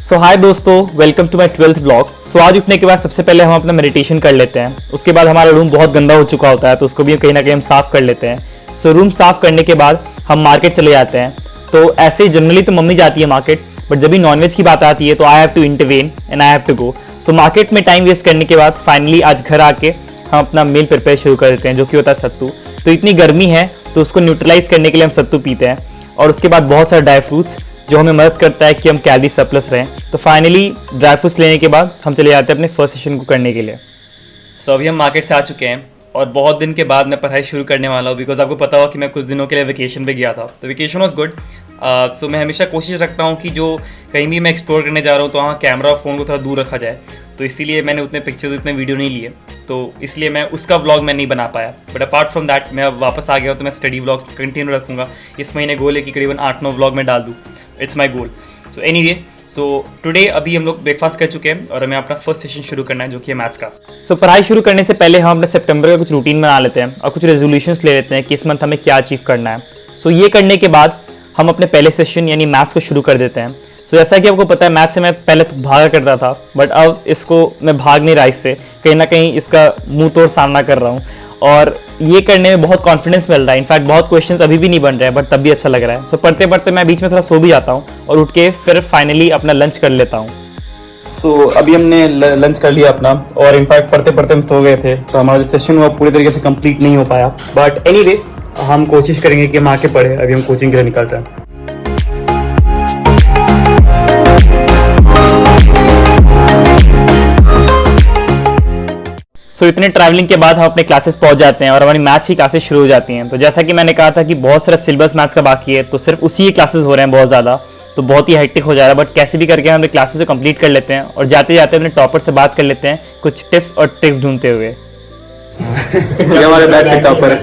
सो hi दोस्तों, welcome to my 12th vlog. So आज उठने के बाद सबसे पहले हम अपना मेडिटेशन कर लेते हैं। उसके बाद हमारा रूम बहुत गंदा हो चुका होता है तो उसको भी कहीं ना कहीं हम साफ़ कर लेते हैं। सो रूम साफ़ करने के बाद हम मार्केट चले जाते हैं। तो ऐसे ही जनरली तो मम्मी जाती है मार्केट, बट जब भी नॉनवेज की बात आती है तो I have to intervene and I have to go. So market में टाइम वेस्ट करने के बाद फाइनली आज घर आके हम अपना मील प्रिपेयर शुरू कर देते हैं, जो कि होता है सत्तू। तो इतनी गर्मी है तो उसको न्यूट्रलाइज करने के लिए हम सत्तू पीते हैं, और उसके बाद बहुत सारे ड्राई फ्रूट्स जो हमें मदद करता है कि हम कैलोरी सरप्लस रहें। तो फाइनली ड्राई फ्रूट्स लेने के बाद हम चले जाते हैं अपने फर्स्ट सेशन को करने के लिए। सो अभी हम मार्केट से आ चुके हैं और बहुत दिन के बाद मैं पढ़ाई शुरू करने वाला हूँ, बिकॉज आपको पता हो कि मैं कुछ दिनों के लिए वेकेशन पे गया था। तो वेकेशन वॉज गुड। सो मैं हमेशा कोशिश रखता हूँ कि जो कहीं भी मैं एक्सप्लोर करने जा रहा हूँ तो वहाँ कैमरा और फ़ोन को थोड़ा दूर रखा जाए। तो इसीलिए मैंने उतने पिक्चर्स उतने वीडियो नहीं लिए, तो इसलिए मैं उसका व्लॉग मैं नहीं बना पाया। बट अपार्ट फ्रॉम दैट मैं अब वापस आ गया हूँ, तो मैं स्टडी व्लॉग्स कंटिन्यू रखूँगा। इस महीने गोल है कि करीबन 8-9 व्लॉग में डाल दूँ। It's my goal. So anyway, so today अभी हम लोग ब्रेकफास्ट कर चुके हैं और हमें अपना फर्स्ट सेशन शुरू करना है, जो कि है मैथ्स का। सो पढ़ाई शुरू करने से पहले हम अपने सितंबर का कुछ रूटीन बना लेते हैं और कुछ रेजोल्यूशंस ले लेते हैं कि इस मंथ हमें क्या अचीव करना है। सो ये करने के बाद हम अपने पहले सेशन यानी मैथ्स को शुरू कर देते हैं। सो जैसा कि आपको पता है, मैथ्स से मैं पहले तो भागा करता था, बट अब इसको मैं भाग नहीं रहा, इससे कहीं ना कहीं इसका मुंह तोड़ सामना कर रहा हूँ और ये करने में बहुत कॉन्फिडेंस मिल रहा है। इनफैक्ट बहुत क्वेश्चंस अभी भी नहीं बन रहे हैं, बट तब भी अच्छा लग रहा है। सो पढ़ते पढ़ते मैं बीच में थोड़ा सो भी जाता हूँ और उठ के फिर फाइनली अपना लंच कर लेता हूँ। सो अभी हमने लंच कर लिया अपना, और इनफैक्ट पढ़ते पढ़ते हम सो गए थे, तो हमारा जो सेशन हुआ पूरी तरीके से कंप्लीट नहीं हो पाया। बट एनीवे, हम कोशिश करेंगे कि हम आके पढ़े। अभी हम कोचिंग के लिए निकल रहे हैं। सो इतने ट्रैवलिंग के बाद हम अपने क्लासेस पहुंच जाते हैं और हमारी मैथ्स की क्लासेस शुरू हो जाती हैं। तो जैसा कि मैंने कहा था कि बहुत सारा सिलेबस मैथ्स का बाकी है, तो सिर्फ उसी क्लासेस हो रहे हैं बहुत ज़्यादा, तो बहुत ही हेक्टिक हो जा रहा है। बट कैसे भी करके हम अपने क्लासेस को कंप्लीट कर लेते हैं और जाते जाते अपने टॉपर से बात कर लेते हैं, कुछ टिप्स और ट्रिक्स ढूंढते हुए। हमारे बैच के टॉपर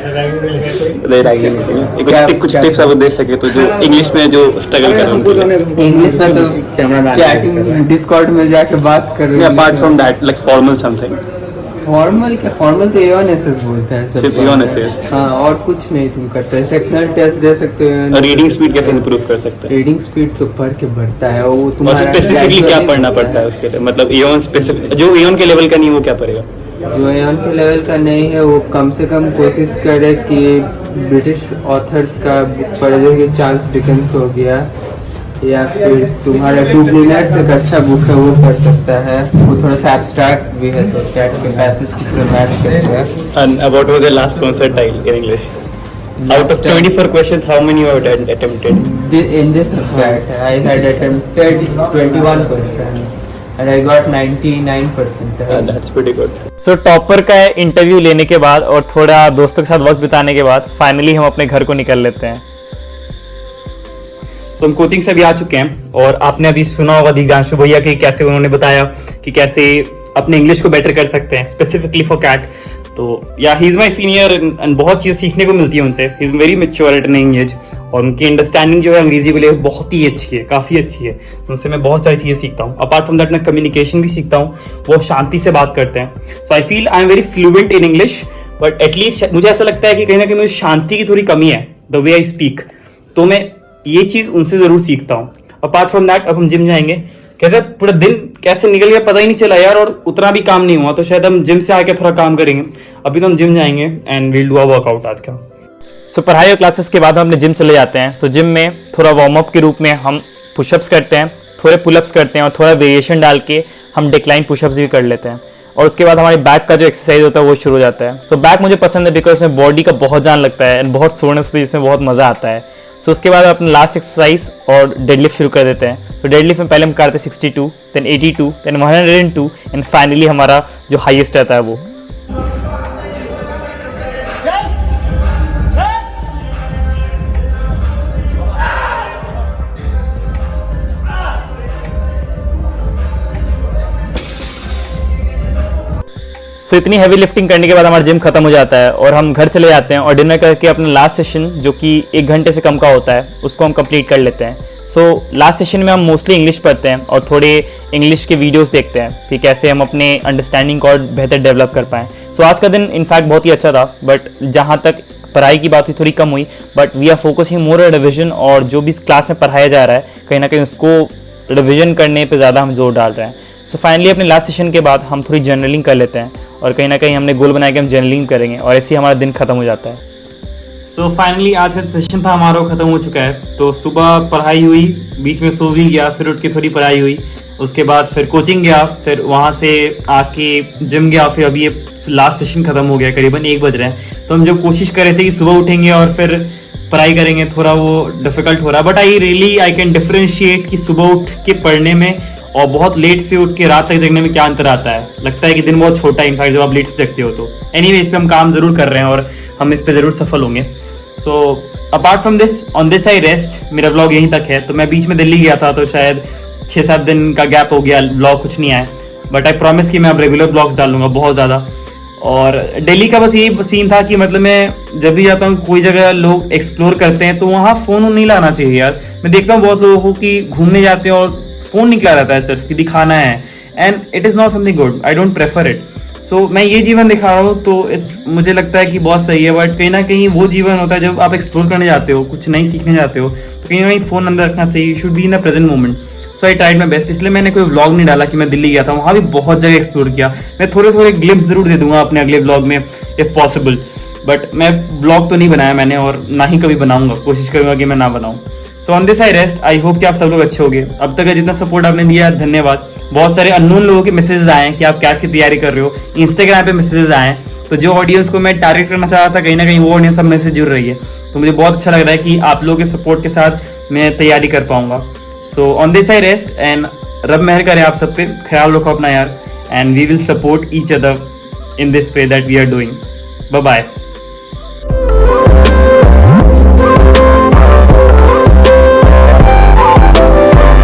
कुछ टिप्स आप दे सके तो, जो इंग्लिश में जो स्ट्रगल कर रहे हैं। इंग्लिश में तो चैटिंग डिस्कॉर्ड में जाके बात कर रहे हैं। Apart from that like formal something. Formal क्या, फॉर्मल तो एओएनएसएस बोलते हैं सब। सिर्फ एओएनएसएस? हाँ, और कुछ नहीं तुम कर सकते। सेक्शनल टेस्ट दे सकते हो। रीडिंग स्पीड कैसे इंप्रूव कर सकते हैं? रीडिंग स्पीड तो पढ़ के बढ़ता है वो तुम्हारा। स्पेसिफिकली क्या पढ़ना पड़ता है उसके लिए? मतलब एओन स्पेसिफिक, जो एओन के लेवल का नहीं वो क्या पढ़ेगा? जो एओन के लेवल का नहीं है वो कम से कम कोशिश करे कि ब्रिटिश ऑथर्स का बुक पढ़े, जैसे चार्ल्स डिकेंस हो गया, या फिर तुम्हारा डुब्लिनर्स एक अच्छा बुक है वो पढ़ सकता है। वो थोड़ा सा एब्स्ट्रैक्ट भी है, तो कैट के पैसेज की मैच करते हैं। And what was your last percentile in English? Out of 24 questions, how many you have attempted? In this subject, I had attempted 21 questions and I got 99%. That's pretty good. So topper का interview लेने के बाद और थोड़ा दोस्तों के साथ वक्त बिताने के बाद फाइनली हम अपने घर को निकल लेते हैं। तो हम कोचिंग से भी आ चुके हैं और आपने अभी सुना होगा दिव्यांशु भैया कि कैसे उन्होंने बताया कि कैसे अपने इंग्लिश को बेटर कर सकते हैं, स्पेसिफिकली फॉर कैट। तो या he is my senior and बहुत चीज़ सीखने को मिलती है उनसे। He is very mature at an young age, और उनकी अंडरस्टैंडिंग जो है अंग्रेजी को लेकर बहुत ही अच्छी है, काफ़ी अच्छी है। तो उनसे मैं बहुत सारी चीज़ें सीखता हूँ। अपार्ट फ्रॉम दैट मैं कम्युनिकेशन भी सीखता हूँ। वो शांति से बात करते हैं। So I feel I am very fluent in English, but at least मुझे ऐसा लगता है कि कहीं ना कहीं मुझे शांति की थोड़ी कमी है, द वे आई स्पीक। तो मैं ये चीज़ उनसे ज़रूर सीखता हूँ। अपार्ट फ्रॉम दैट अब हम जिम जाएंगे। कहते हैं पूरा दिन कैसे निकल गया पता ही नहीं चला यार, और उतना भी काम नहीं हुआ, तो शायद हम जिम से आके थोड़ा काम करेंगे। अभी तो हम जिम जाएंगे and will do a workout आज का। सो पढ़ाई और क्लासेस के बाद हम अपने जिम चले जाते हैं। सो जिम में थोड़ा वार्म अप के रूप में हम पुशअप्स करते हैं, थोड़े पुलअप्स करते हैं और थोड़ा वेरिएशन डाल के हम डिक्लाइन पुशअप्स भी कर लेते हैं। और उसके बाद हमारे बैक का जो एक्सरसाइज होता है वो शुरू हो जाता है। सो बैक मुझे पसंद है बिकॉज उसमें बॉडी का बहुत जान लगता है एंड बहुत सोने से जिसमें बहुत मज़ा आता है। सो उसके बाद अपना लास्ट एक्सरसाइज और डेडलिफ्ट शुरू कर देते हैं। तो डेडलिफ्ट में पहले हम करते हैं 62, देन 82, देन 102 एंड फाइनली हमारा जो हाईएस्ट रहता है वो। सो इतनी हैवी लिफ्टिंग करने के बाद हमारा जिम खत्म हो जाता है और हम घर चले जाते हैं और डिनर करके अपना लास्ट सेशन, जो कि 1 घंटे से कम का होता है, उसको हम कंप्लीट कर लेते हैं। सो लास्ट सेशन में हम मोस्टली इंग्लिश पढ़ते हैं और थोड़े इंग्लिश के वीडियोस देखते हैं कि कैसे हम अपने अंडरस्टैंडिंग को और बेहतर डेवलप कर पाएँ। सो आज का दिन इनफैक्ट बहुत ही अच्छा था, बट जहाँ तक पढ़ाई की बात हुई थोड़ी कम हुई, but we are focusing more on revision, और जो भी क्लास में पढ़ाया जा रहा है कहीं ना कहीं उसको रिविजन करने पे ज़्यादा हम जोर डाल रहे हैं। सो फाइनली अपने लास्ट सेशन के बाद हम थोड़ी जर्नलिंग कर लेते हैं और कहीं ना कहीं हमने गोल बनाया कि हम जर्नलिंग करेंगे और ऐसे ही हमारा दिन खत्म हो जाता है। सो फाइनली आज का सेशन था हमारा खत्म हो चुका है। तो सुबह पढ़ाई हुई, बीच में सो भी गया, फिर उठ के थोड़ी पढ़ाई हुई, उसके बाद फिर कोचिंग गया, फिर वहाँ से आके जिम गया, फिर अभी ये लास्ट सेशन खत्म हो गया, करीबन 1 बज रहे हैं। तो हम जब कोशिश कर रहे थे कि सुबह उठेंगे और फिर पढ़ाई करेंगे, थोड़ा वो डिफिकल्ट हो रहा है, बट आई कैन डिफरेंशिएट कि सुबह उठ के पढ़ने में और बहुत लेट से उठ के रात तक जगने में क्या अंतर आता है। लगता है कि दिन बहुत छोटा है इनफैक्ट जब आप लेट से जगते हो। तो एनीवे इस पे हम काम जरूर कर रहे हैं और हम इस पे जरूर सफल होंगे। So apart from this, on this I rest. मेरा ब्लॉग यहीं तक है। तो मैं बीच में दिल्ली गया था, तो शायद 6-7 दिन का गैप हो गया, ब्लॉग कुछ नहीं आया, बट आई प्रॉमिस कि मैं अब रेगुलर ब्लॉग्स डालूंगा बहुत ज़्यादा। और दिल्ली का बस यही सीन था कि मतलब मैं जब भी जाता हूँ कोई जगह लोग एक्सप्लोर करते हैं तो वहाँ फ़ोन नहीं लाना चाहिए यार। मैं देखता हूँ बहुत लोगों को कि घूमने जाते हैं और फ़ोन निकला रहता है सिर्फ कि दिखाना है, and it is not something good. I don't prefer it. So मैं ये जीवन दिखा रहा हूँ तो मुझे लगता है कि बहुत सही है, बट कहीं ना कहीं वो जीवन होता है जब आप एक्सप्लोर करने जाते हो, कुछ नई सीखने जाते हो, तो कहीं ना कहीं फ़ोन अंदर रखना चाहिए। You should be in the present moment. So I tried my best. इसलिए मैंने कोई व्लॉग नहीं डाला कि मैं दिल्ली गया था, वहाँ भी बहुत जगह एक्सप्लोर किया। मैं थोड़े थोड़े ग्लिम्स जरूर दे दूंगा अपने अगले व्लॉग में इफ पॉसिबल, बट मैं व्लॉग तो नहीं बनाया मैंने और ना ही कभी बनाऊंगा, कोशिश करूंगा कि मैं ना बनाऊं। सो on this I rest. I hope कि आप सब लोग अच्छे होंगे। अब तक जितना सपोर्ट आपने दिया धन्यवाद। बहुत सारे अननोन लोगों के मैसेजेस आए हैं कि आप कैट की तैयारी कर रहे हो, इंस्टाग्राम पे मैसेजेस आए हैं। तो जो ऑडियंस को मैं टारगेट करना चाह रहा था, कहीं ना कहीं वो ऑडियंस सब में से जुड़ रही है। तो मुझे बहुत अच्छा लग रहा है कि आप लोगों के सपोर्ट के साथ मैं तैयारी कर पाऊंगा। So on this I rest and रब मेहर करे आप सब पे। ख्याल रखो अपना यार, and we will support each other in this way that we are doing. Bye bye.